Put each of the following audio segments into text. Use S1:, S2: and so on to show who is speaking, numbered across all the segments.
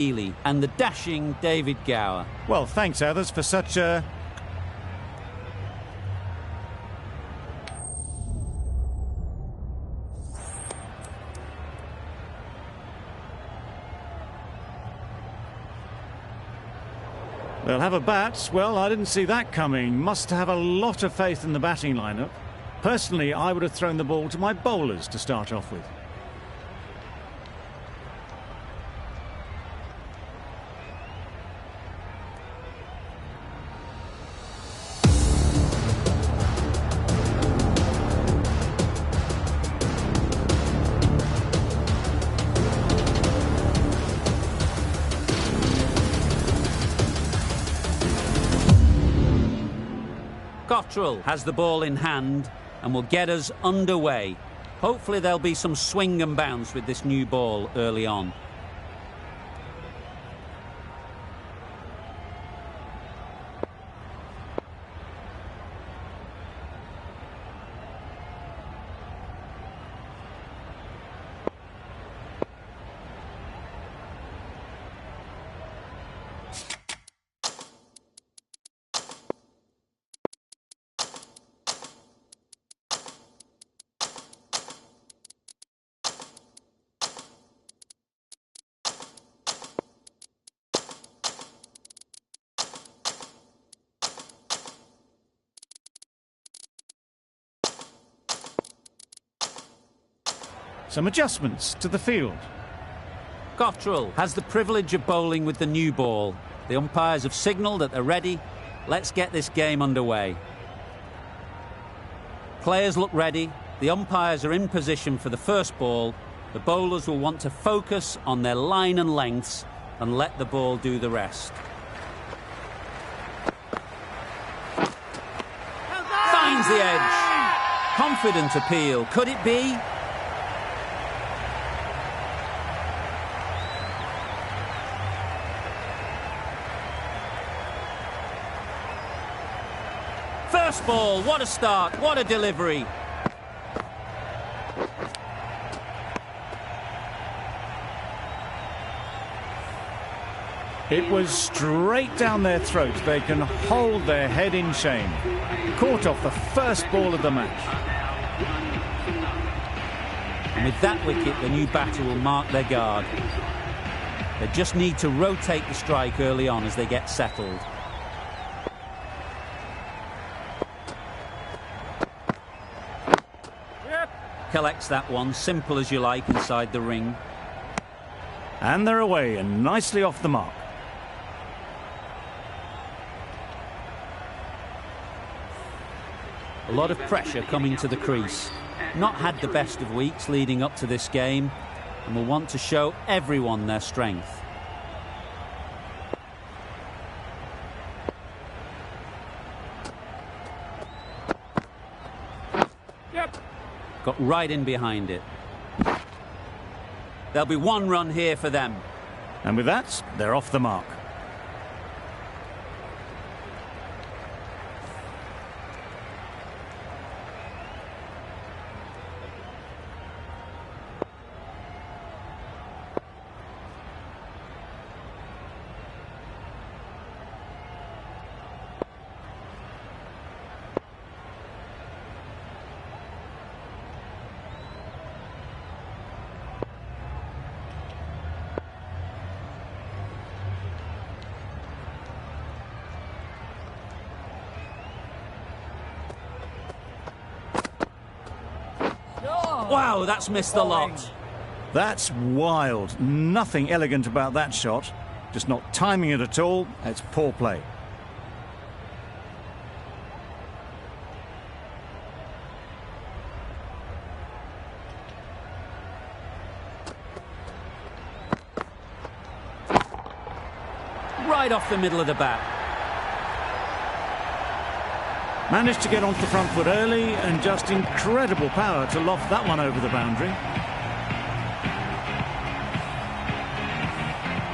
S1: Healy and the dashing David Gower.
S2: Well, thanks, others, for such a... They'll have a bat. Well, I didn't see that coming. Must have a lot of faith in the batting lineup. Personally, I would have thrown the ball to my bowlers to start off with.
S1: Cottrell has the ball in hand and will get us underway. Hopefully there'll be some swing and bounce with this new ball early on.
S2: Some adjustments to the field.
S1: Cottrell has the privilege of bowling with the new ball. The umpires have signalled that they're ready. Let's get this game underway. Players look ready. The umpires are in position for the first ball. The bowlers will want to focus on their line and lengths and let the ball do the rest. Finds the edge. Confident appeal. Could it be? First ball, what a start, what a delivery.
S2: It was straight down their throats. They can hold their head in shame. Caught off the first ball of the match.
S1: And with that wicket, the new batter will mark their guard. They just need to rotate the strike early on as they get settled. Collects that one, simple as you like, inside the ring.
S2: And they're away and nicely off the mark.
S1: A lot of pressure coming to the crease. Not had the best of weeks leading up to this game and will want to show everyone their strength. Got right in behind it. There'll be one run here for them.
S2: And with that, they're off the mark.
S1: Wow, that's missed the lot.
S2: That's wild. Nothing elegant about that shot. Just not timing it at all. It's poor play.
S1: Right off the middle of the bat.
S2: Managed to get onto the front foot early and just incredible power to loft that one over the boundary.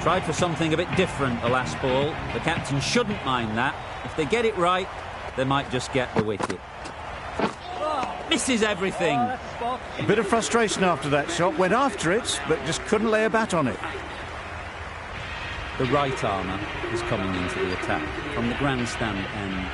S1: Tried for something a bit different the last ball. The captain shouldn't mind that. If they get it right, they might just get the wicket. Misses everything.
S2: A bit of frustration after that shot. Went after it, but just couldn't lay a bat on it.
S1: The right armour is coming into the attack from the grandstand end.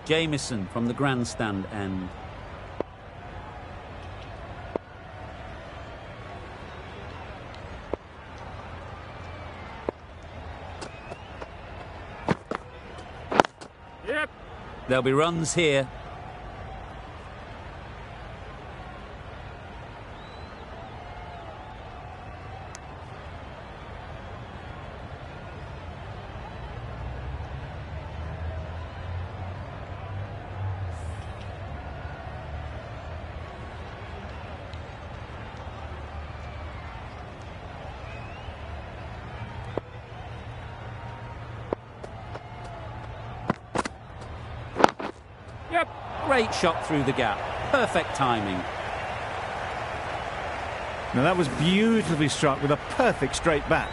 S1: Jamieson from the grandstand end.
S3: Yep.
S1: There'll be runs here.
S3: Yep.
S1: Great shot through the gap. Perfect timing.
S2: Now that was beautifully struck with a perfect straight bat.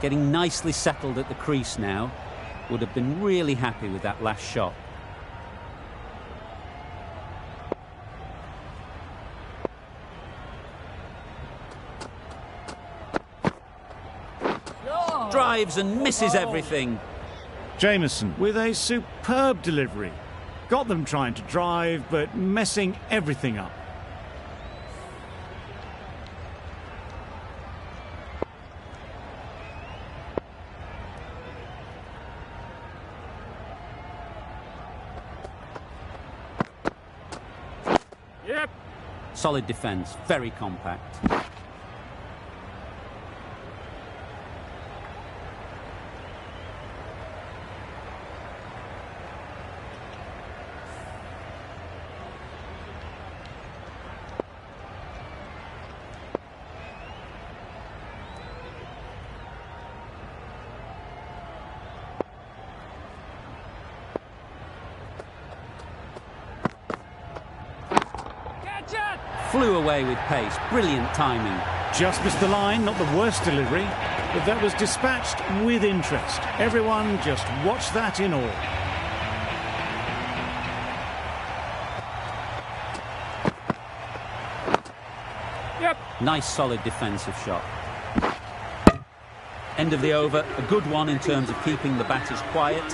S1: Getting nicely settled at the crease now. Would have been really happy with that last shot. Drives and misses everything.
S2: Jamieson with a superb delivery. Got them trying to drive, but messing everything up.
S3: Yep.
S1: Solid defence, very compact. Flew away with pace. Brilliant timing.
S2: Just missed the line, not the worst delivery, but that was dispatched with interest. Everyone just watched that in awe.
S3: Yep.
S1: Nice solid defensive shot. End of the over. A good one in terms of keeping the batters quiet.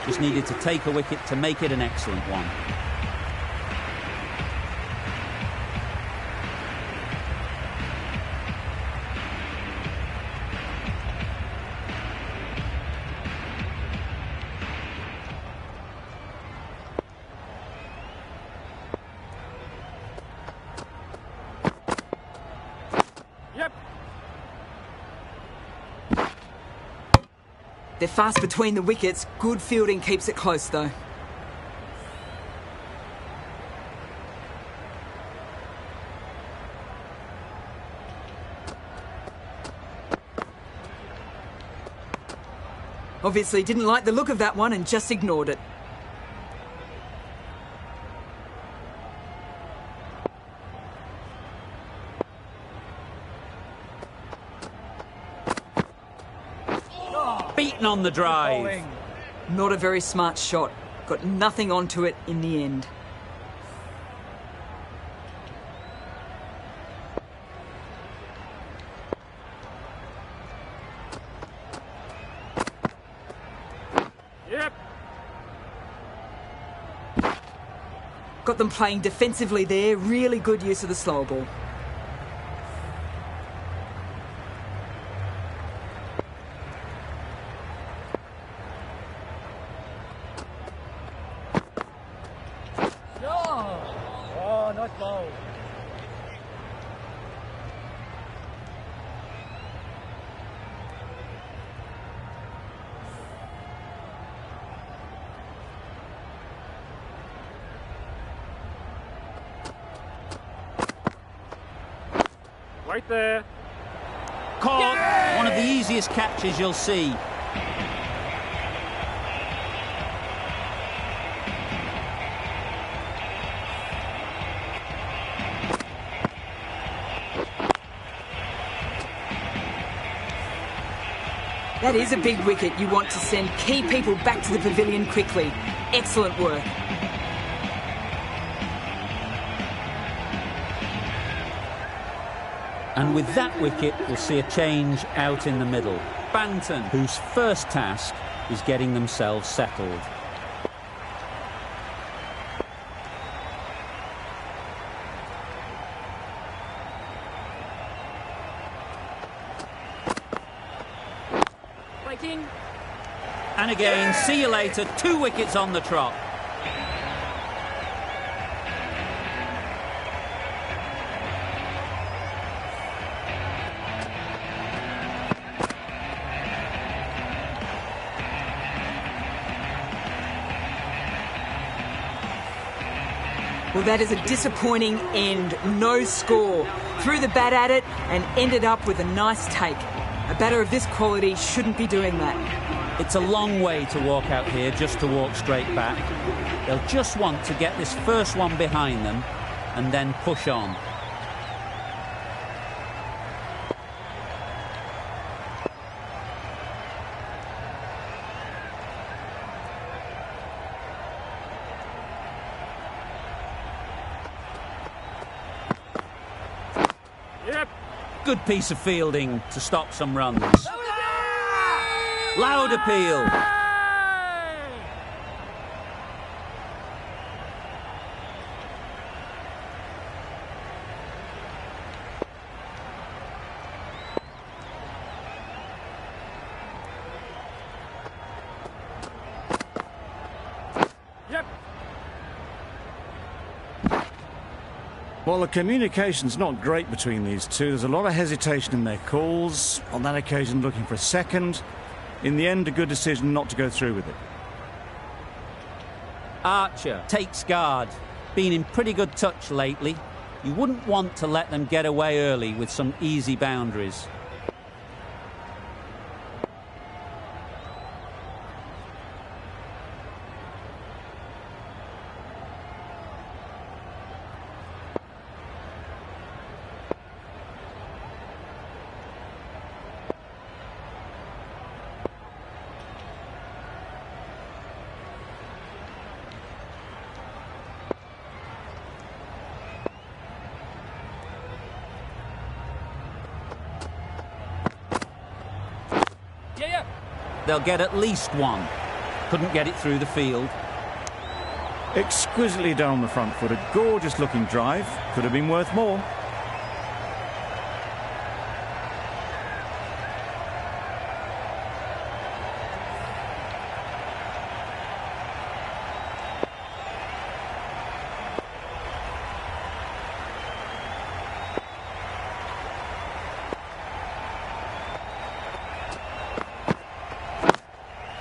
S1: Just needed to take a wicket to make it an excellent one.
S3: Yep.
S4: They're fast between the wickets. Good fielding keeps it close, though. Obviously didn't like the look of that one and just ignored it.
S1: Beaten on the drive.
S4: Not a very smart shot. Got nothing onto it in the end.
S3: Yep.
S4: Got them playing defensively there. Really good use of the slow ball.
S3: Oh, nice ball. Right there.
S1: Caught.
S3: Yay!
S1: One of the easiest catches you'll see.
S4: That is a big wicket. You want to send key people back to the pavilion quickly. Excellent work.
S1: And with that wicket, we'll see a change out in the middle. Banton, whose first task is getting themselves settled.
S3: Breaking.
S1: And again, see you later, 2 wickets on the trot.
S4: Well, that is a disappointing end. No score. Threw the bat at it and ended up with a nice take. A batter of this quality shouldn't be doing that.
S1: It's a long way to walk out here just to walk straight back. They'll just want to get this first one behind them and then push on.
S3: Yep.
S1: Good piece of fielding to stop some runs. Loud appeal.
S3: Yep.
S2: Well, the communication's not great between these two. There's a lot of hesitation in their calls. On that occasion, looking for a second. In the end, a good decision not to go through with it.
S1: Archer takes guard. Been in pretty good touch lately. You wouldn't want to let them get away early with some easy boundaries.
S3: Yeah.
S1: They'll get at least one. Couldn't get it through the field.
S2: Exquisitely done on the front foot. A gorgeous looking drive. Could have been worth more.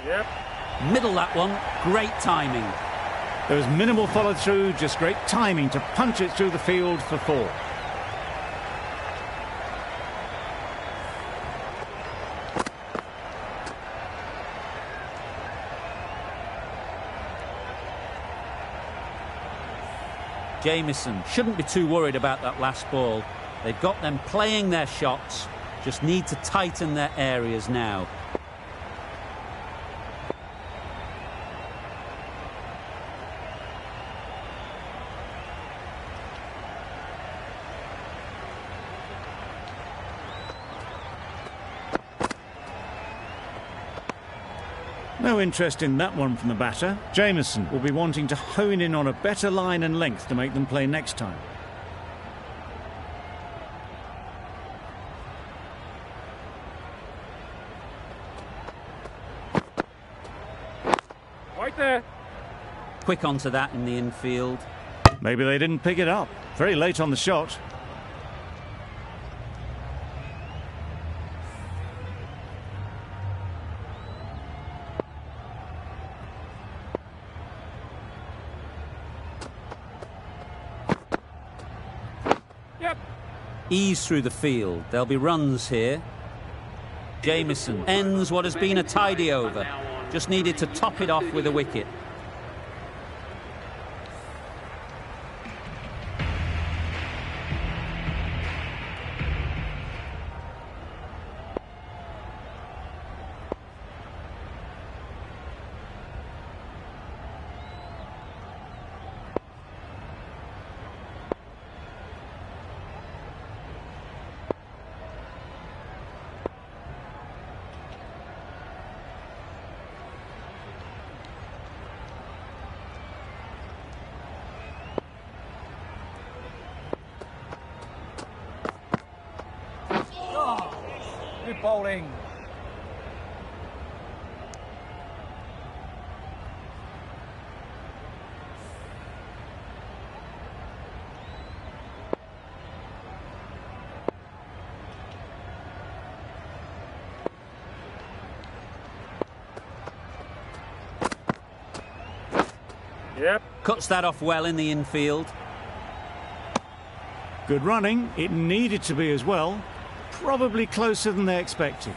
S3: Yep.
S1: Middle that one. Great timing.
S2: There was minimal follow through, just great timing to punch it through the field for 4.
S1: Jamieson shouldn't be too worried about that last ball. They've got them playing their shots. Just need to tighten their areas now.
S2: No interest in that one from the batter. Jamieson will be wanting to hone in on a better line and length to make them play next time.
S3: Right there.
S1: Quick onto that in the infield.
S2: Maybe they didn't pick it up. Very late on the shot.
S3: Yep.
S1: Ease through the field. There'll be runs here. Jamieson ends what has been a tidy over. Just needed to top it off with a wicket.
S3: Good bowling. Yep.
S1: Cuts that off well in the infield.
S2: Good running. It needed to be as well. Probably closer than they expected.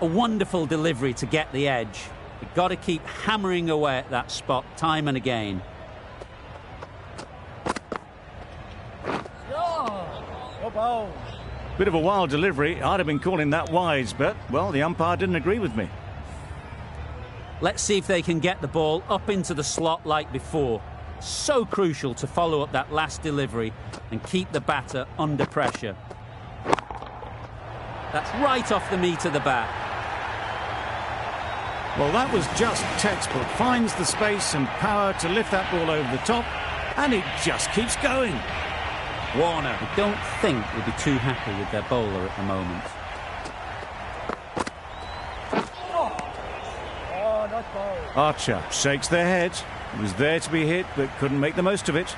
S1: A wonderful delivery to get the edge. You've got to keep hammering away at that spot time and again.
S3: Good bowl.
S2: Bit of a wild delivery. I'd have been calling that wise, but, well, the umpire didn't agree with me.
S1: Let's see if they can get the ball up into the slot like before. So crucial to follow up that last delivery and keep the batter under pressure. That's right off the meat of the bat.
S2: Well, that was just textbook. Finds the space and power to lift that ball over the top, and it just keeps going.
S1: Warner, I don't think would be too happy with their bowler at the moment.
S2: Archer shakes their head. It was there to be hit, but couldn't make the most of it.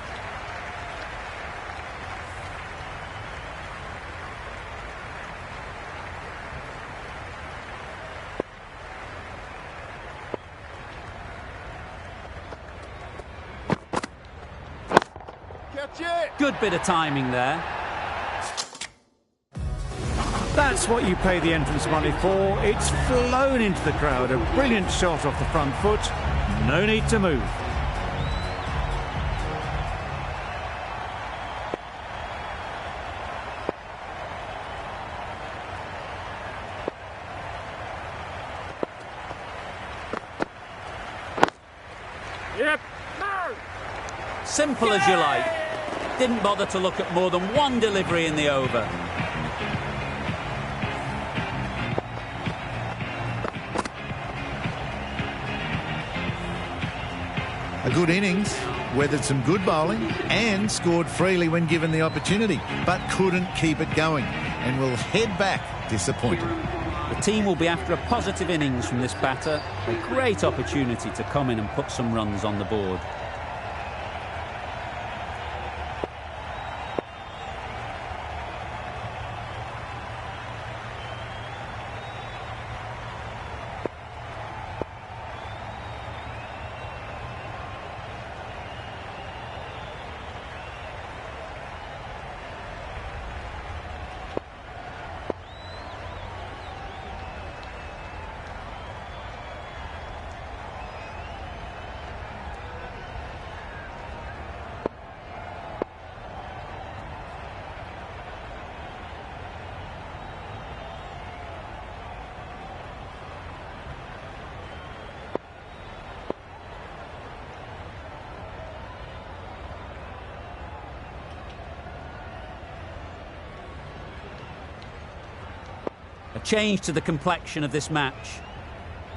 S3: Catch it.
S1: Good bit of timing there.
S2: That's what you pay the entrance money for. It's flown into the crowd. A brilliant shot off the front foot. No need to move.
S3: Yep. No.
S1: Simple as you like. Didn't bother to look at more than one delivery in the over.
S5: A good innings, weathered some good bowling and scored freely when given the opportunity, but couldn't keep it going and will head back disappointed.
S1: The team will be after a positive innings from this batter. A great opportunity to come in and put some runs on the board. A change to the complexion of this match.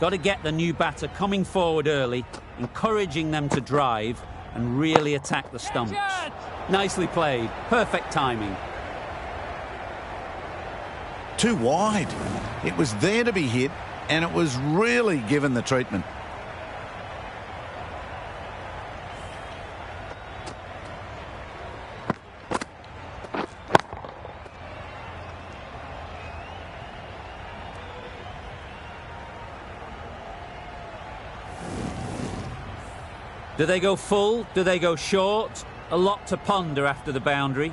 S1: Got to get the new batter coming forward early, encouraging them to drive and really attack the stumps. Nicely played. Perfect timing.
S5: Too wide. It was there to be hit and it was really given the treatment.
S1: Do they go full? Do they go short? A lot to ponder after the boundary.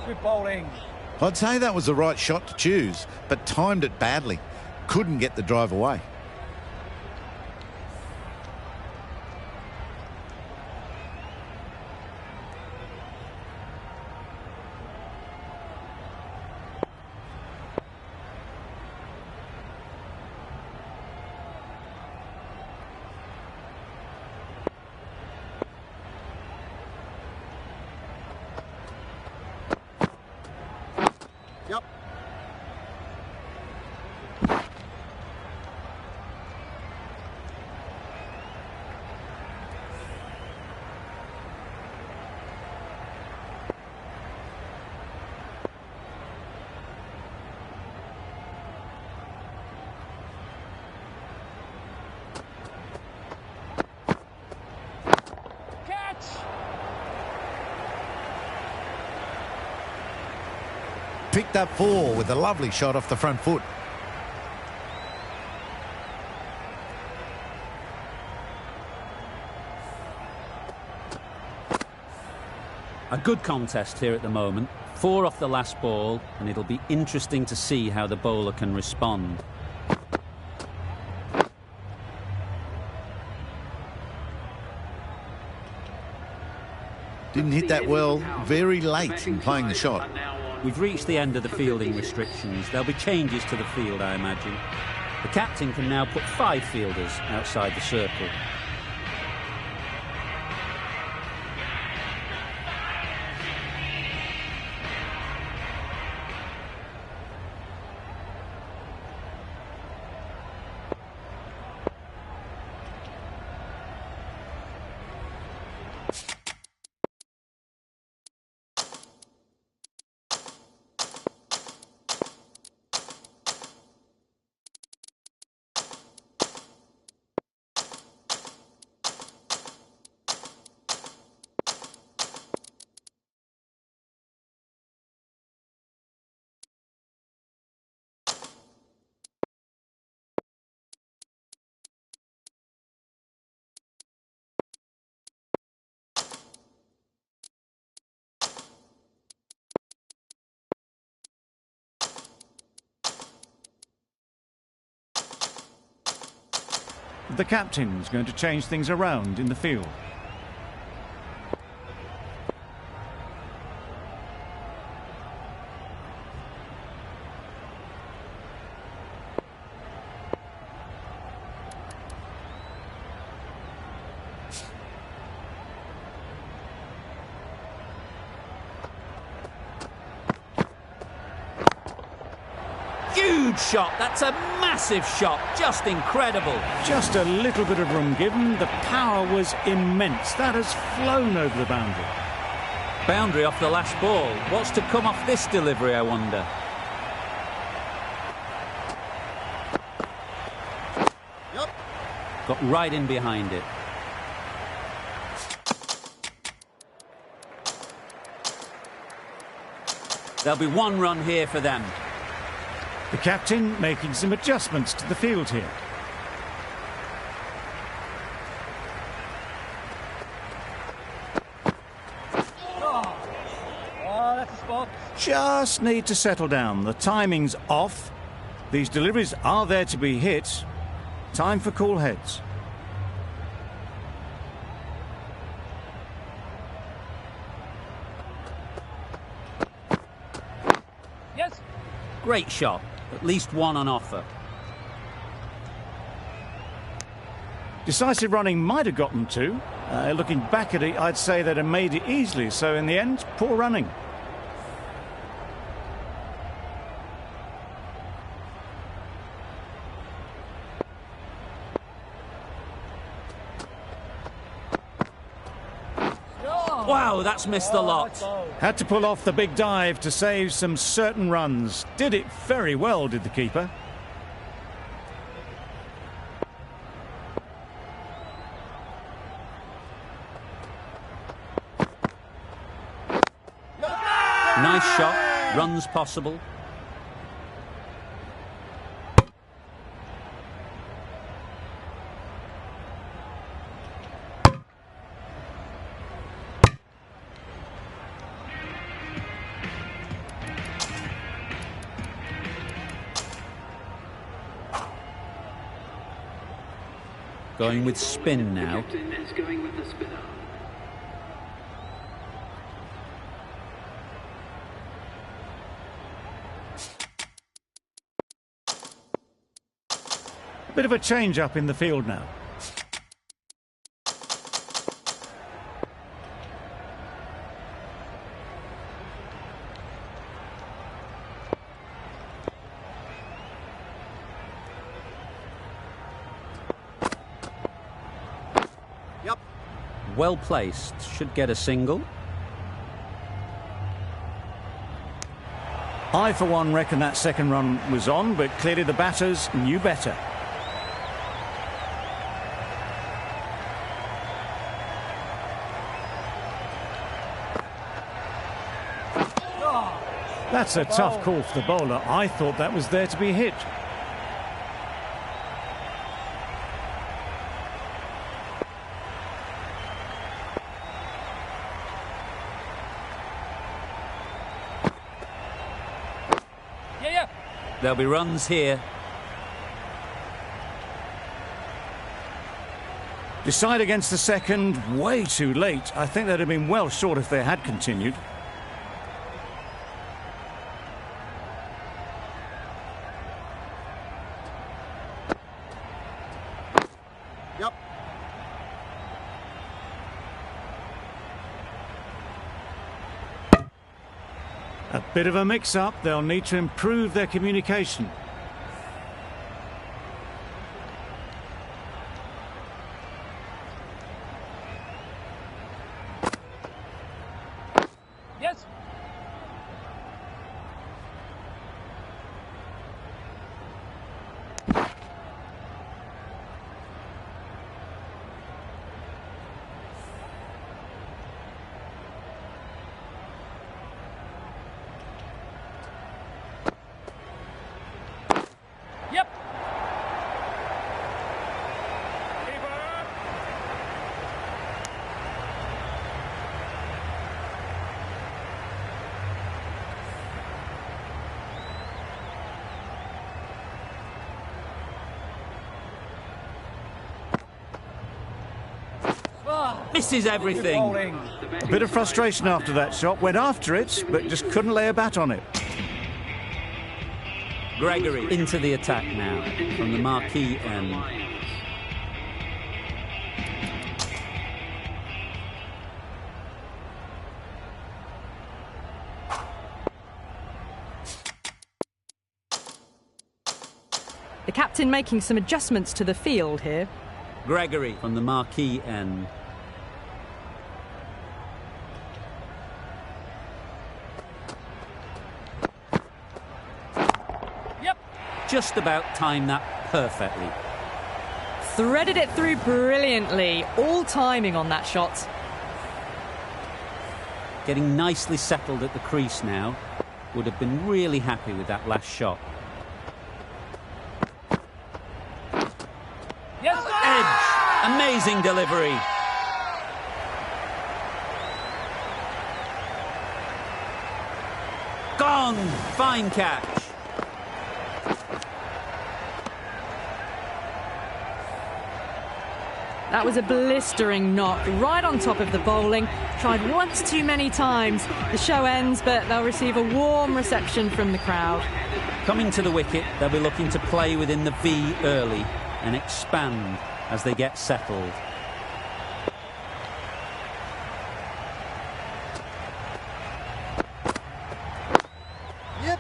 S3: Good bowling.
S5: I'd say that was the right shot to choose, but timed it badly. Couldn't get the drive away.
S3: Yep.
S5: Picked up 4 with a lovely shot off the front foot.
S1: A good contest here at the moment. 4 off the last ball, and it'll be interesting to see how the bowler can respond.
S5: Didn't hit that well, very late in playing the shot.
S1: We've reached the end of the fielding restrictions. There'll be changes to the field, I imagine. The captain can now put 5 fielders outside the circle.
S2: The captain's going to change things around in the field.
S1: Huge shot. That's a massive shot. Just incredible.
S2: Just a little bit of room given. The power was immense. That has flown over the boundary.
S1: Boundary off the last ball. What's to come off this delivery, I wonder?
S3: Yep.
S1: Got right in behind it. There'll be 1 run here for them.
S2: The captain making some adjustments to the field here.
S3: Oh, that's a spot.
S2: Just need to settle down. The timing's off. These deliveries are there to be hit. Time for cool heads.
S3: Yes.
S1: Great shot. At least 1 on offer.
S2: Decisive running might have gotten 2. Looking back at it, I'd say they'd have made it easily. So in the end, poor running.
S1: Wow, that's missed the lot.
S2: Had to pull off the big dive to save some certain runs. Did it very well, did the keeper.
S1: Nice shot. Runs possible. Going with spin now.
S2: Bit of a change up in the field now.
S1: well placed, should get a single.
S2: I, for one, reckon that second run was on, but clearly the batters knew better. That's a tough call for the bowler. I thought that was there to be hit.
S1: There'll be runs here.
S2: Decide against the second, way too late. I think they'd have been well short if they had continued.
S3: Yep.
S2: A bit of a mix-up. They'll need to improve their communication.
S3: Yes. Yep.
S1: Misses everything.
S2: A bit of frustration after that shot. Went after it, but just couldn't lay a bat on it.
S1: Gregory into the attack now from the marquee end.
S6: The captain making some adjustments to the field here.
S1: Gregory from the marquee end.
S3: Yep.
S1: Just about timed that perfectly.
S6: Threaded it through brilliantly. All timing on that shot.
S1: Getting nicely settled at the crease now. Would have been really happy with that last shot.
S3: Yes.
S1: Edge. Amazing delivery. Gone. Fine catch.
S6: That was a blistering knock right on top of the bowling. Tried once too many times. The show ends, but they'll receive a warm reception from the crowd.
S1: Coming to the wicket, they'll be looking to play within the V early and expand as they get settled.
S3: Yep.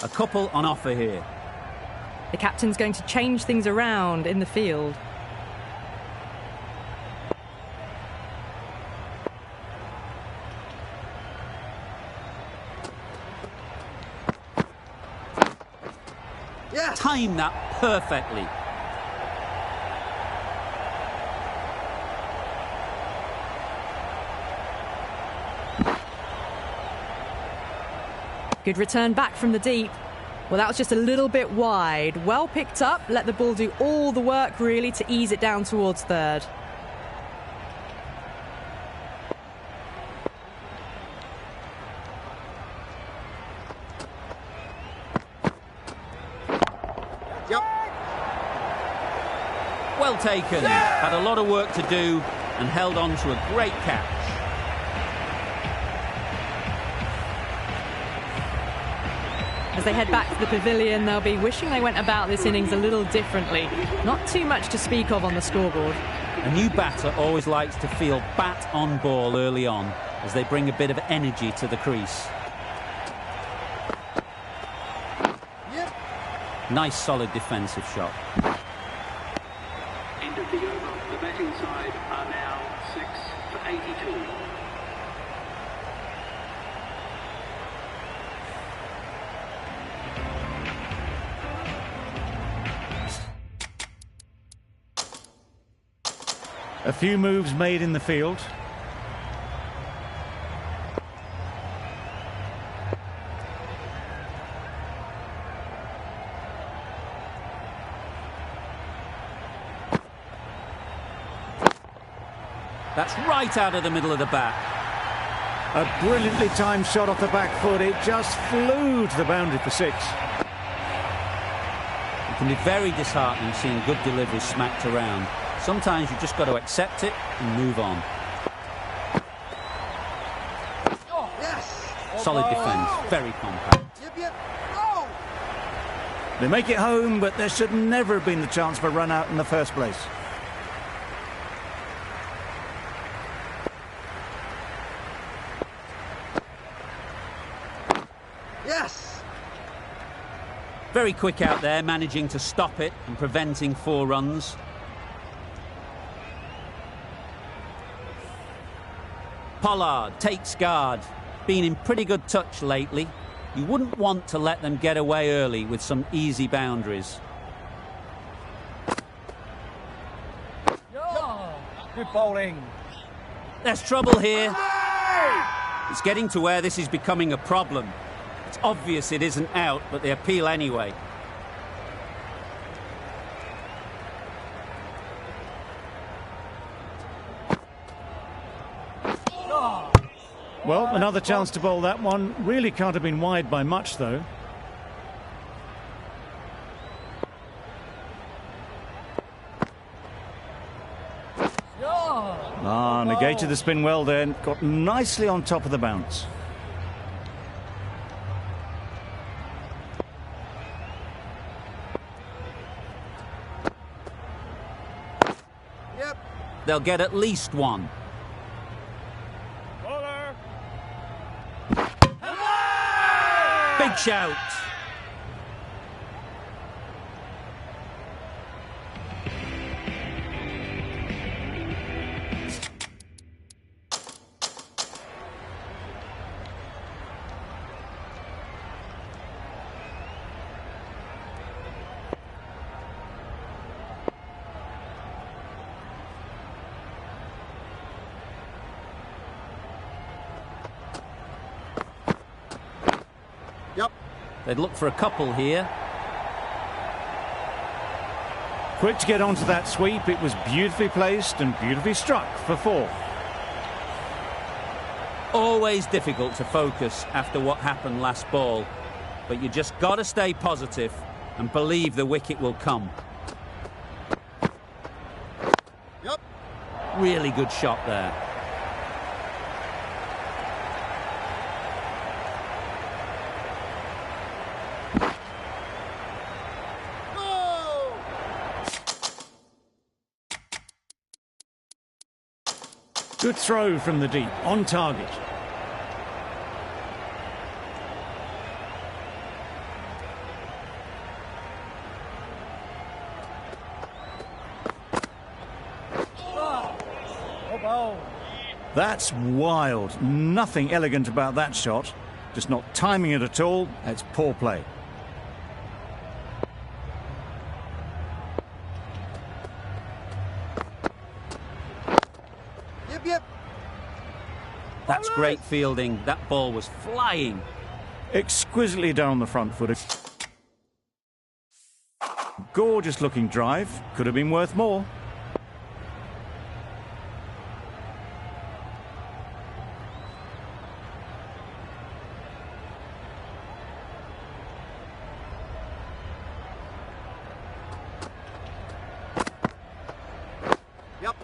S1: A couple on offer here.
S6: The captain's going to change things around in the field.
S3: Yes.
S1: Time that perfectly.
S6: Good return back from the deep. Well, that was just a little bit wide. Well picked up, let the ball do all the work really to ease it down towards third.
S3: Yep.
S1: Well taken. Had a lot of work to do and held on to a great catch.
S6: As they head back to the pavilion, they'll be wishing they went about this innings a little differently. Not too much to speak of on the scoreboard.
S1: A new batter always likes to feel bat on ball early on as they bring a bit of energy to the crease.
S3: Yep.
S1: Nice solid defensive shot.
S7: End of the over. The batting side are now 6 for 82.
S2: A few moves made in the field.
S1: That's right out of the middle of the bat.
S2: A brilliantly timed shot off the back foot. It just flew to the boundary for 6.
S1: It can be very disheartening seeing good deliveries smacked around. Sometimes you've just got to accept it and move on.
S3: Yes.
S1: Solid defence, very compact.
S3: Yep, yep. Oh!
S2: They make it home, but there should never have been the chance for a run out in the first place.
S3: Yes.
S1: Very quick out there, managing to stop it and preventing 4 runs. Pollard takes guard. Been in pretty good touch lately. You wouldn't want to let them get away early with some easy boundaries.
S3: Good bowling.
S1: There's trouble here. It's getting to where this is becoming a problem. It's obvious it isn't out, but they appeal anyway.
S2: Well, another chance to bowl that one. Really can't have been wide by much, though. Negated the spin well then. Got nicely on top of the bounce.
S3: Yep.
S1: They'll get at least 1. Big shout.
S3: Yep.
S1: They'd look for a couple here.
S2: Quick to get onto that sweep. It was beautifully placed and beautifully struck for 4.
S1: Always difficult to focus after what happened last ball, but you just got to stay positive and believe the wicket will come.
S3: Yep.
S1: Really good shot there.
S3: Go!
S2: Good throw from the deep, on target. That's wild. Nothing elegant about that shot. Just not timing it at all. It's poor play.
S3: Yep, yep.
S1: That's great fielding. That ball was flying.
S2: Exquisitely down the front foot. Gorgeous looking drive. Could have been worth more.
S3: Yep.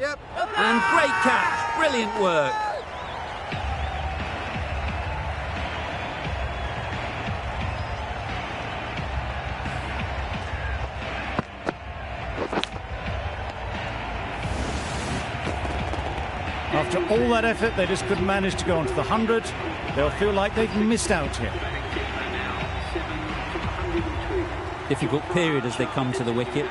S3: Yep.
S1: And great catch. Brilliant work.
S2: After all that effort, they just couldn't manage to go onto the 100. They'll feel like they've missed out here.
S1: Difficult period as they come to the wicket.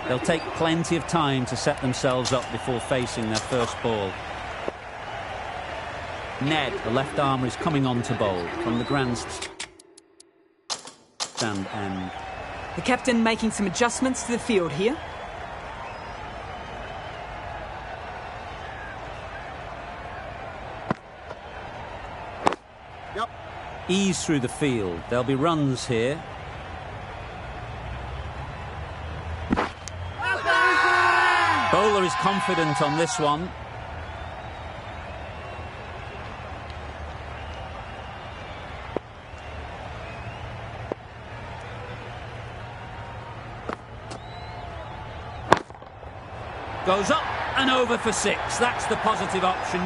S1: They'll take plenty of time to set themselves up before facing their first ball. Ned, the left armer, is coming on to bowl from the grandstand end.
S4: The captain making some adjustments to the field here.
S3: Yep.
S1: Ease through the field. There'll be runs here. Bowler is confident on this one. Goes up and over for 6. That's the positive option.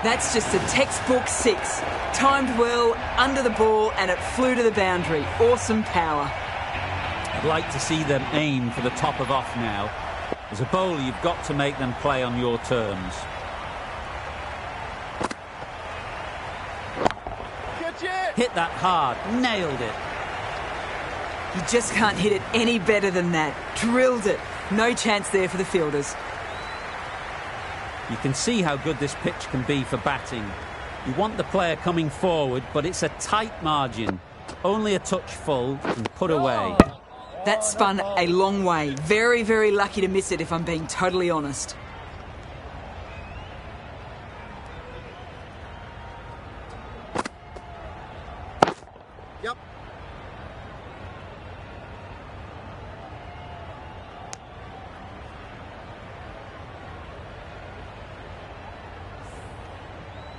S4: That's just a textbook 6. Timed well, under the ball, and it flew to the boundary. Awesome power.
S1: I'd like to see them aim for the top of off now. As a bowler, you've got to make them play on your terms. Hit that hard. Nailed it.
S4: You just can't hit it any better than that. Drilled it. No chance there for the fielders.
S1: You can see how good this pitch can be for batting. You want the player coming forward, but it's a tight margin. Only a touch full and put away.
S4: That spun a long way. Very, very lucky to miss it, if I'm being totally honest.
S3: Yep.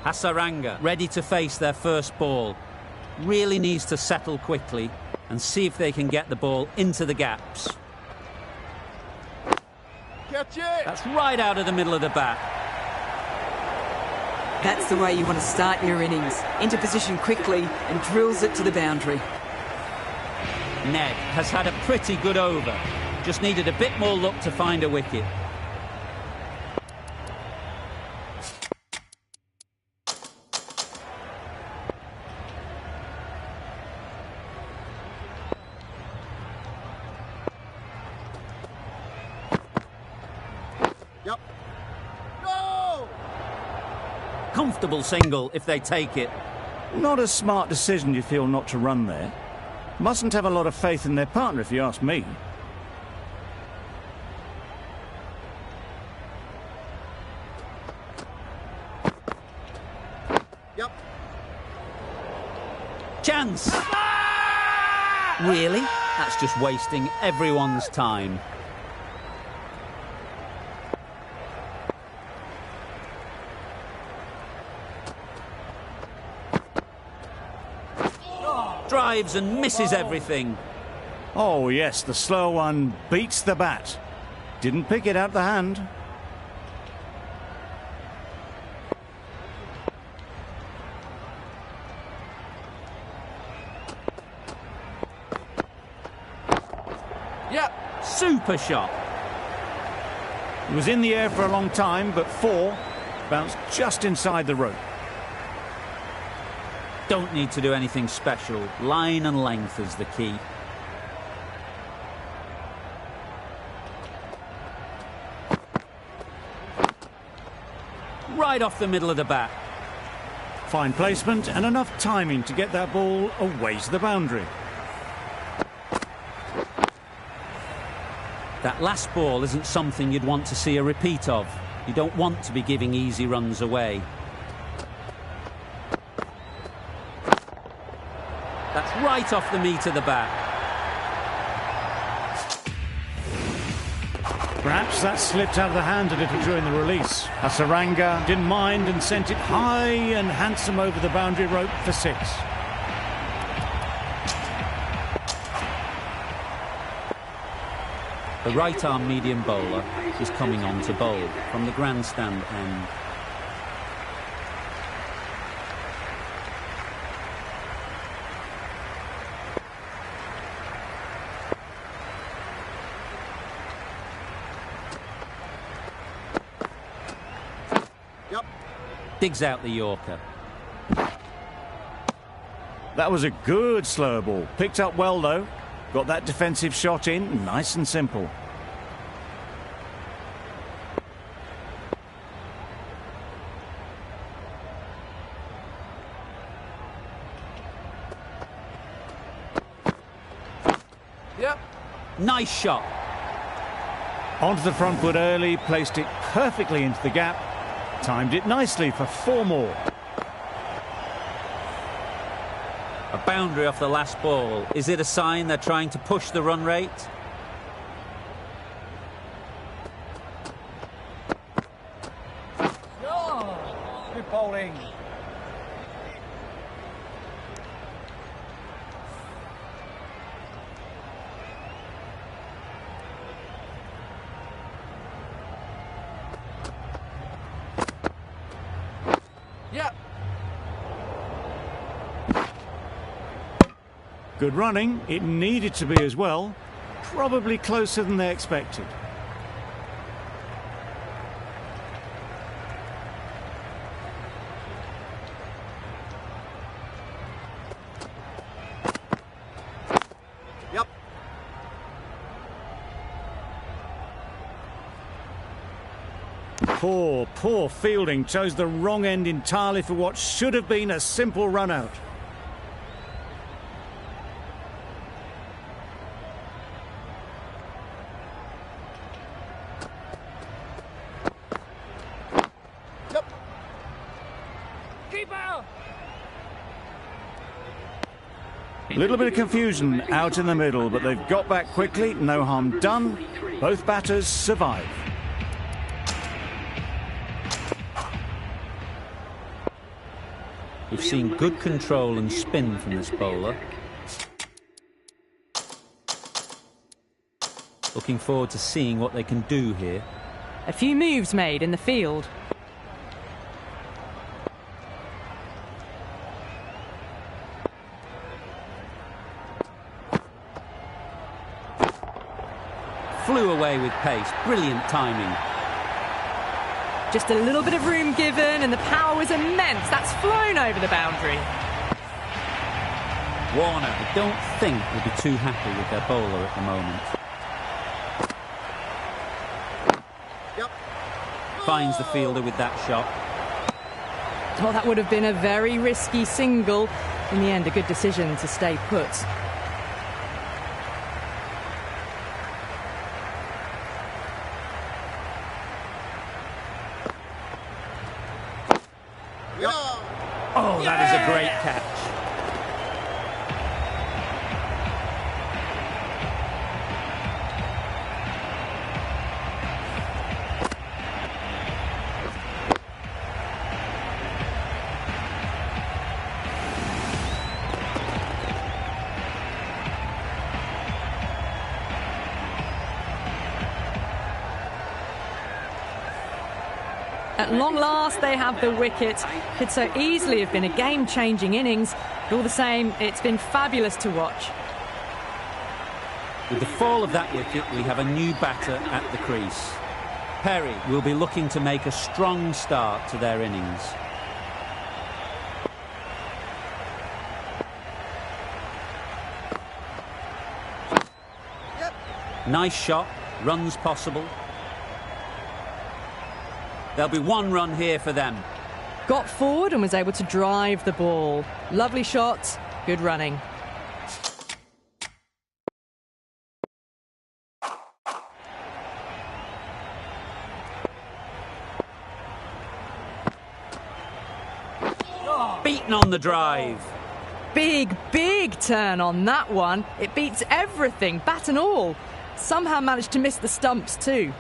S1: Hasaranga ready to face their first ball. Really needs to settle quickly and see if they can get the ball into the gaps.
S3: Catch it.
S1: That's right out of the middle of the bat.
S4: That's the way you want to start your innings. Into position quickly and drills it to the boundary.
S1: Ned has had a pretty good over. Just needed a bit more luck to find a wicket.
S3: Yep. No!
S1: Comfortable single if they take it.
S2: Not a smart decision, you feel, not to run there. Mustn't have a lot of faith in their partner, if you ask me.
S3: Yep.
S1: Chance! Really? That's just wasting everyone's time. Drives and misses everything.
S2: Oh, yes, the slow one beats the bat. Didn't pick it out the hand.
S1: Yep, super shot.
S2: It was in the air for a long time, but 4 bounced just inside the rope.
S1: Don't need to do anything special. Line and length is the key. Right off the middle of the bat.
S2: Fine placement and enough timing to get that ball away to the boundary.
S1: That last ball isn't something you'd want to see a repeat of. You don't want to be giving easy runs away. That's right off the meat of the bat.
S2: Perhaps that slipped out of the hand a little during the release. Hasaranga didn't mind and sent it high and handsome over the boundary rope for 6.
S1: The right-arm medium bowler is coming on to bowl from the grandstand end.
S3: Yep.
S1: Digs out the Yorker.
S2: That was a good slow ball. Picked up well, though. Got that defensive shot in, nice and simple.
S3: Yep.
S1: Nice shot.
S2: Onto the front foot early, placed it perfectly into the gap. Timed it nicely for 4 more.
S1: A boundary off the last ball. Is it a sign they're trying to push the run rate?
S2: Good bowling.
S3: Yep.
S2: Good running. It needed to be as well. Probably closer than they expected.
S3: Yep.
S2: Poor fielding. Chose the wrong end entirely for what should have been a simple run out.
S3: Yep.
S2: A little bit of confusion out in the middle, but they've got back quickly. No harm done. Both batters survive.
S1: We've seen good control and spin from this bowler. Looking forward to seeing what they can do here.
S6: A few moves made in the field.
S1: Flew away with pace. Brilliant timing.
S6: Just a little bit of room given and the power was immense. That's flown over the boundary.
S1: Warner, I don't think, will be too happy with their bowler at the moment.
S3: Yep.
S1: Finds the fielder with that shot.
S6: Well, that would have been a very risky single. In the end, a good decision to stay put.
S1: Oh, that is a great catch.
S6: At long last, they have the wicket. Could so easily have been a game-changing innings. But all the same, it's been fabulous to watch.
S1: With the fall of that wicket, we have a new batter at the crease. Perry will be looking to make a strong start to their innings.
S3: Yep.
S1: Nice shot, runs possible. There'll be 1 run here for them.
S6: Got forward and was able to drive the ball. Lovely shot, good running.
S1: Beaten on the drive.
S6: Big turn on that one. It beats everything, bat and all. Somehow managed to miss the stumps too.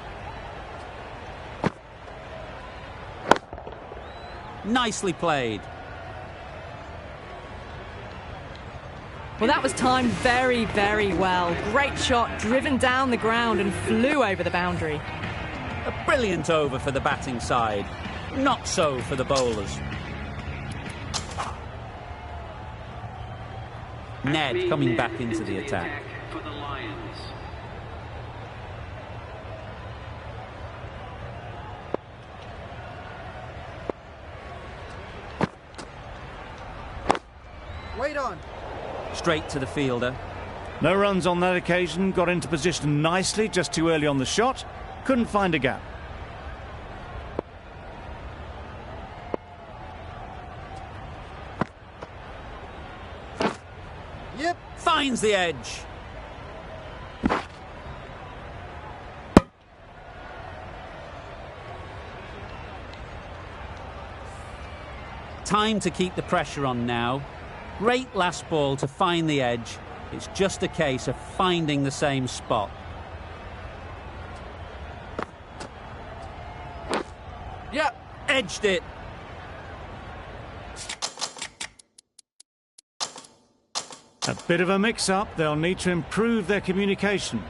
S1: Nicely played.
S6: Well, that was timed very, very well. Great shot, driven down the ground and flew over the boundary.
S1: A brilliant over for the batting side. Not so for the bowlers. Ned coming back into the attack.
S7: For the Lions.
S3: Wait on.
S1: Straight to the fielder.
S2: No runs on that occasion, got into position nicely, just too early on the shot. Couldn't find a gap.
S3: Yep.
S1: Finds the edge. Time to keep the pressure on now. Great last ball to find the edge. It's just a case of finding the same spot.
S3: Yep.
S1: Edged it.
S2: A bit of a mix-up. They'll need to improve their communication.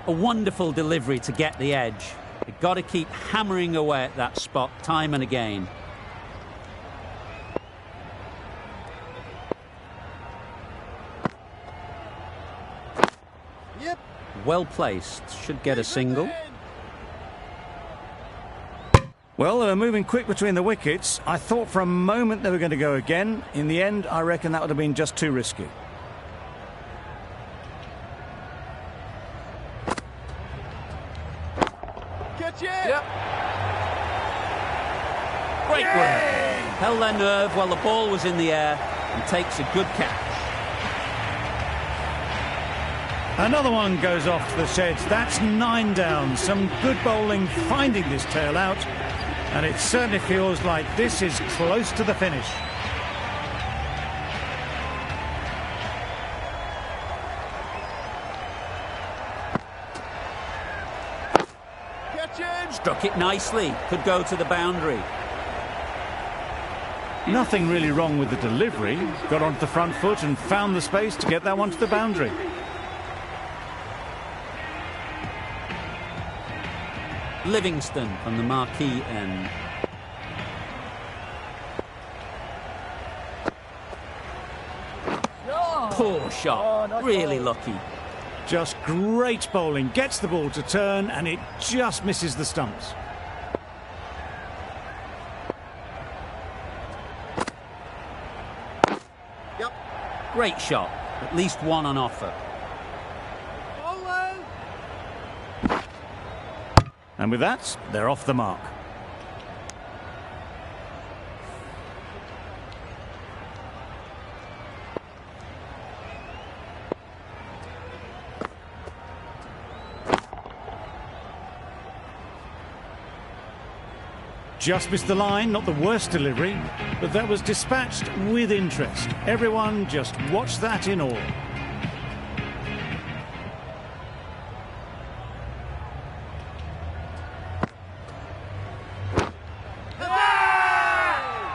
S1: A wonderful delivery to get the edge. They've got to keep hammering away at that spot time and again.
S3: Yep.
S1: Well placed. Should get a single.
S2: Well, they were moving quick between the wickets. I thought for a moment they were going to go again. In the end, I reckon that would have been just too risky.
S3: Catch it. Yep.
S1: Great work. Held their nerve while the ball was in the air and takes a good catch.
S2: Another one goes off to the sheds. That's 9 down. Some good bowling finding this tail out. And it certainly feels like this is close to the finish.
S3: Catch it.
S1: Struck it nicely. Could go to the boundary.
S2: Nothing really wrong with the delivery. Got onto the front foot and found the space to get that one to the boundary.
S1: Livingston from the marquee end. Poor shot. Really lucky.
S2: Just great bowling. Gets the ball to turn and it just misses the stumps.
S3: Yep.
S1: Great shot. At least one on offer.
S3: Bowling.
S2: And with that, they're off the mark. Just missed the line, not the worst delivery, but that was dispatched with interest. Everyone just watched that in awe.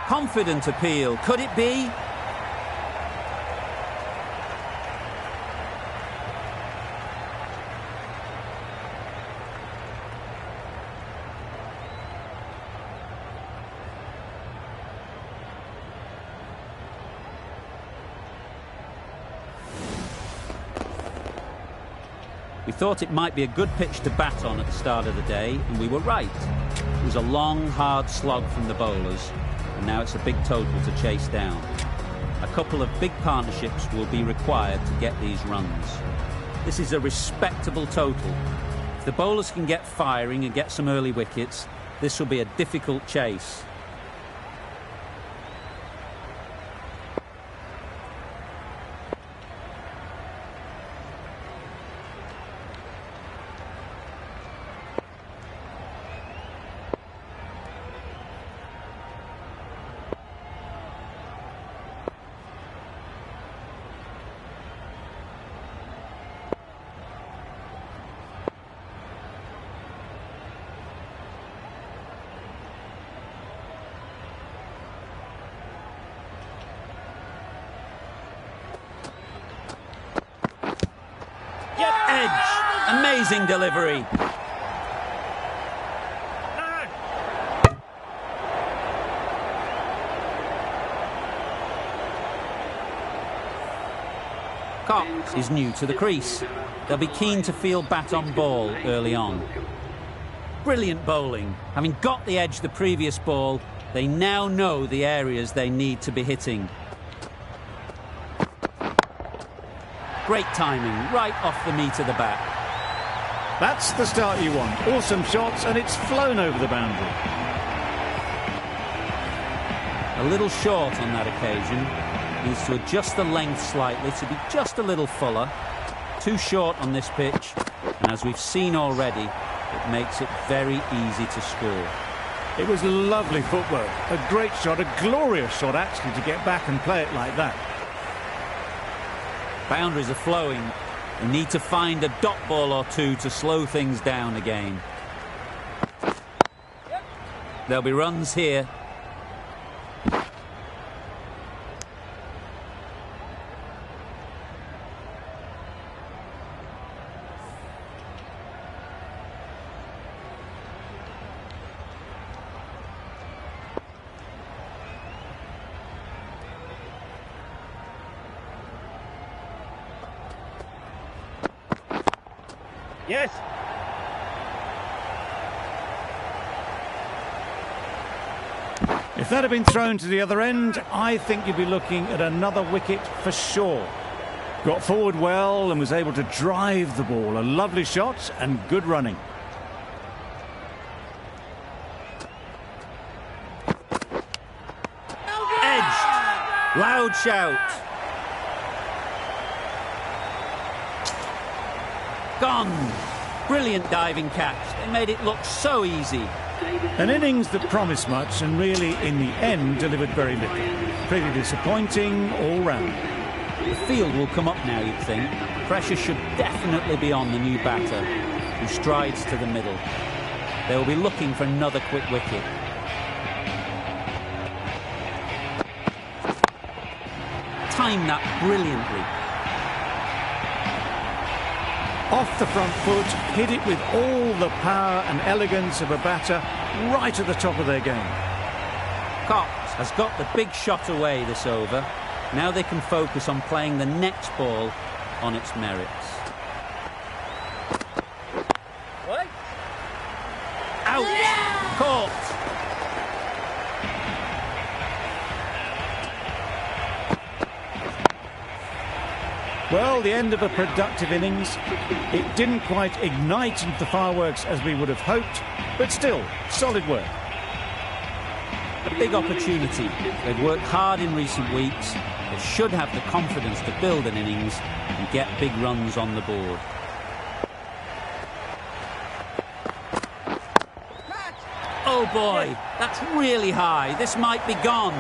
S1: Confident appeal. Could it be? We thought it might be a good pitch to bat on at the start of the day, and we were right. It was a long, hard slog from the bowlers, and now it's a big total to chase down. A couple of big partnerships will be required to get these runs. This is a respectable total. If the bowlers can get firing and get some early wickets, this will be a difficult chase. Amazing delivery. Cox is new to the crease. They'll be keen to field bat on ball early on. Brilliant bowling. Having got the edge the previous ball, they now know the areas they need to be hitting. Great timing, right off the meat of the bat.
S2: That's the start you want. Awesome shots, and it's flown over the boundary.
S1: A little short on that occasion. Needs to adjust the length slightly to be just a little fuller. Too short on this pitch, and as we've seen already, it makes it very easy to score.
S2: It was lovely footwork. A great shot, a glorious shot actually, to get back and play it like that.
S1: Boundaries are flowing. They need to find a dot ball or two to slow things down again. There'll be runs here.
S3: Yes.
S2: If that had been thrown to the other end, I think you'd be looking at another wicket for sure. Got forward well and was able to drive the ball. A lovely shot and good running.
S1: Edged. Loud shout. Gone. Brilliant diving catch. They made it look so easy.
S2: An innings that promised much and really, in the end, delivered very little. Pretty disappointing all round.
S1: The field will come up now, you'd think. Pressure should definitely be on the new batter, who strides to the middle. They will be looking for another quick wicket. Timed that brilliantly.
S2: Off the front foot, hit it with all the power and elegance of a batter right at the top of their game.
S1: Cox has got the big shot away this over. Now they can focus on playing the next ball on its merits.
S3: What?
S1: Out! Yeah! Caught!
S2: Well, the end of a productive innings. It didn't quite ignite into the fireworks as we would have hoped, but still, solid work.
S1: A big opportunity. They've worked hard in recent weeks. They should have the confidence to build an innings and get big runs on the board. Oh boy, that's really high. This might be gone.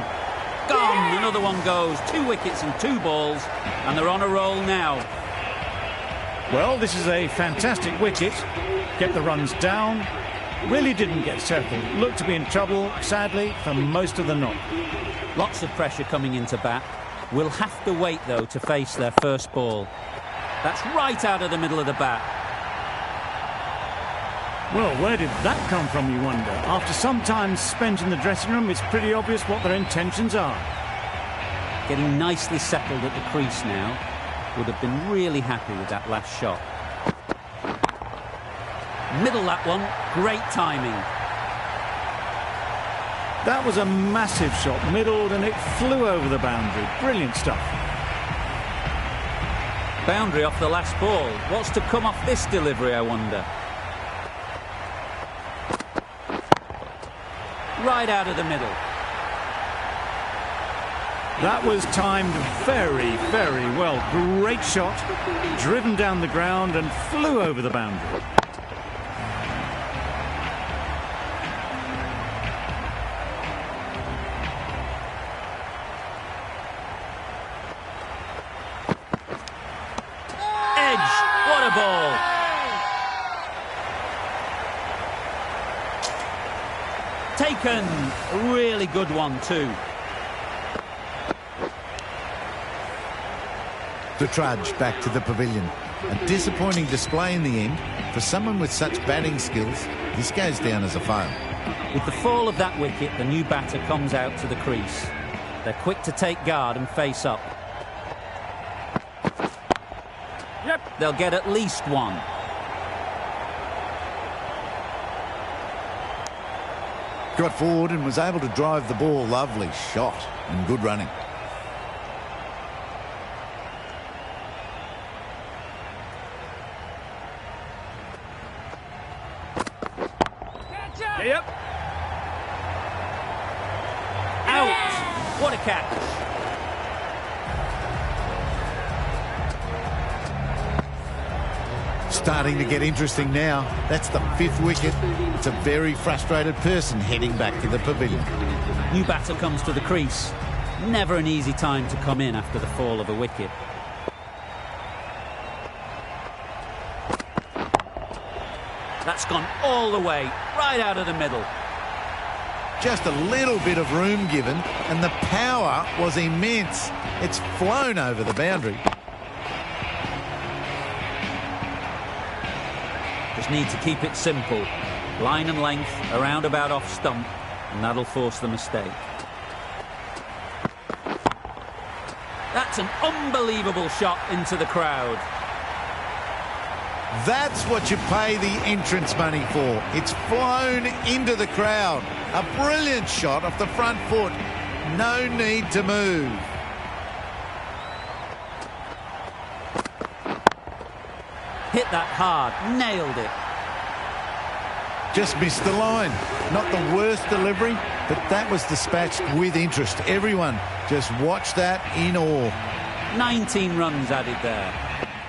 S1: Gone. Another one goes. 2 wickets and 2 balls, and they're on a roll now.
S2: Well, this is a fantastic wicket. Get the runs down. Really didn't get settled. Looked to be in trouble, sadly, for most of the knock.
S1: Lots of pressure coming into bat. Will have to wait, though, to face their first ball. That's right out of the middle of the bat.
S2: Well, where did that come from, you wonder? After some time spent in the dressing room, it's pretty obvious what their intentions are.
S1: Getting nicely settled at the crease now. Would have been really happy with that last shot. Middle that one. Great timing.
S2: That was a massive shot, middled, and it flew over the boundary. Brilliant stuff.
S1: Boundary off the last ball. What's to come off this delivery, I wonder? Right out of the middle.
S2: That was timed very, very well. Great shot, driven down the ground and flew over the boundary.
S1: Edge. What a ball. Taken. A really good one too.
S5: To trudge back to the pavilion. A disappointing display in the end. For someone with such batting skills, this goes down as a fail.
S1: With the fall of that wicket, the new batter comes out to the crease. They're quick to take guard and face up.
S3: Yep.
S1: They'll get at least one.
S5: Got forward and was able to drive the ball. Lovely shot and good running.
S3: Yep.
S1: Out! What a catch!
S5: Starting to get interesting now. That's the 5th wicket. It's a very frustrated person heading back to the pavilion.
S1: New batter comes to the crease. Never an easy time to come in after the fall of a wicket. That's gone all the way, right out of the middle.
S5: Just a little bit of room given, and the power was immense. It's flown over the boundary.
S1: Just need to keep it simple. Line and length, around about off stump, and that'll force the mistake. That's an unbelievable shot into the crowd.
S5: That's what you pay the entrance money for. It's flown into the crowd. A brilliant shot off the front foot. No need to move.
S1: Hit that hard, nailed it.
S5: Just missed the line. Not the worst delivery, but that was dispatched with interest. Everyone just watched that in awe.
S1: 19 runs added there.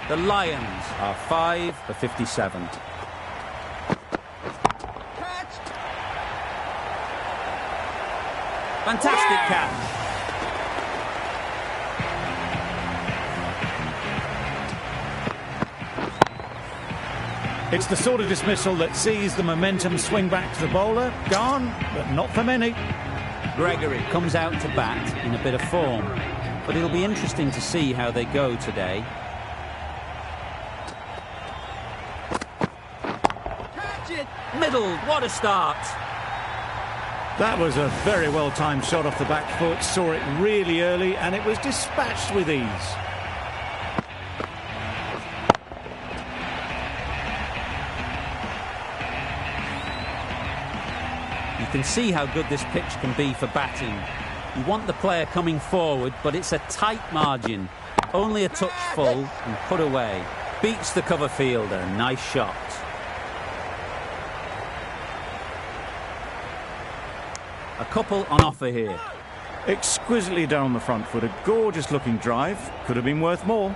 S1: The Lions are 5 for 57. Fantastic catch.
S2: It's the sort of dismissal that sees the momentum swing back to the bowler. Gone, but not for many.
S1: Gregory comes out to bat in a bit of form, but it'll be interesting to see how they go today. Middle, what a start.
S2: That was a very well-timed shot off the back foot. Saw it really early, and it was dispatched with ease.
S1: You can see how good this pitch can be for batting. You want the player coming forward, but it's a tight margin. Only a touch full and put away. Beats the cover fielder. Nice shot. A couple on offer here.
S2: Exquisitely done on the front foot. A gorgeous-looking drive. Could have been worth more.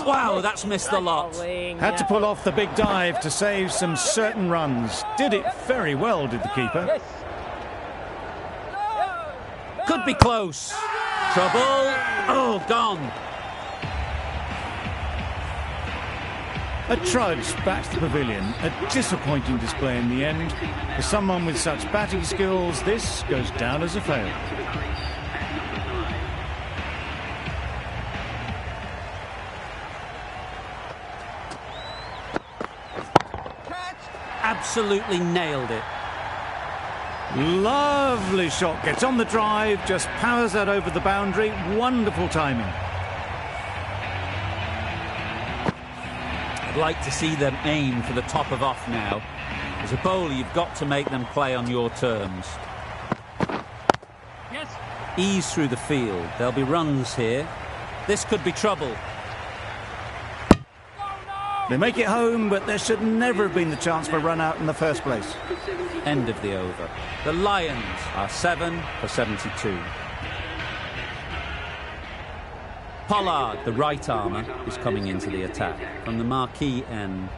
S1: Wow, that's missed the lot.
S2: Had to pull off the big dive to save some certain runs. Did it very well, did the keeper.
S1: Could be close. Trouble. Oh, gone.
S2: A trudge back to the pavilion. A disappointing display in the end. For someone with such batting skills, this goes down as a fail.
S1: Absolutely nailed it.
S2: Lovely shot. Gets on the drive, just powers that over the boundary. Wonderful timing.
S1: I'd like to see them aim for the top of off now. As a bowler, you've got to make them play on your terms.
S3: Yes.
S1: Ease through the field. There'll be runs here. This could be trouble.
S2: They make it home, but there should never have been the chance for a run out in the first place.
S1: End of the over. The Lions are 7 for 72. Pollard, the right armer, is coming into the attack from the marquee end.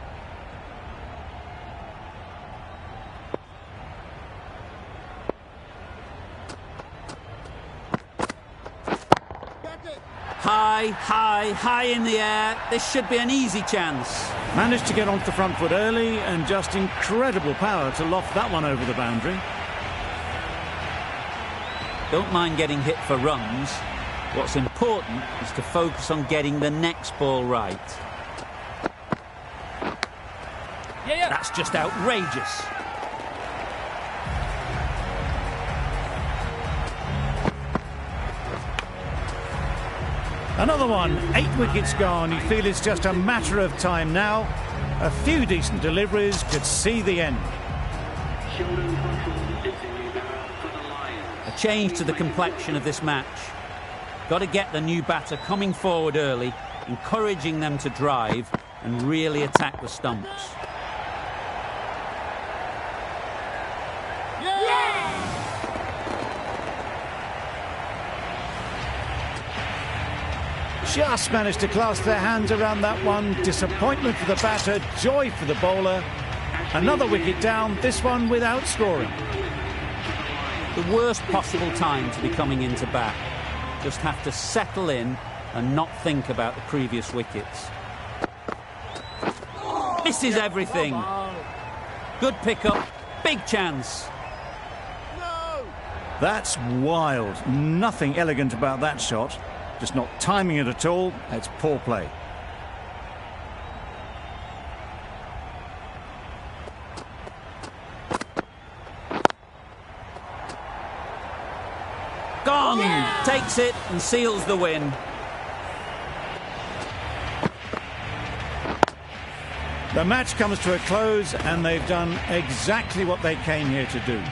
S1: High, high, high in the air. This should be an easy chance.
S2: Managed to get onto the front foot early and just incredible power to loft that one over the boundary.
S1: Don't mind getting hit for runs. What's important is to focus on getting the next ball right. That's just outrageous.
S2: Another one, 8 wickets gone. You feel it's just a matter of time now. A few decent deliveries could see the end.
S1: A change to the complexion of this match. Got to get the new batter coming forward early, encouraging them to drive and really attack the stumps.
S2: Just managed to clasp their hands around that one. Disappointment for the batter, joy for the bowler. Another wicket down, this one without scoring.
S1: The worst possible time to be coming into bat. Just have to settle in and not think about the previous wickets. Misses everything. Good pickup, big chance.
S2: That's wild. Nothing elegant about that shot. Just not timing it at all. It's poor play.
S1: Gone! Yeah. Takes it and seals the win.
S2: The match comes to a close and they've done exactly what they came here to do.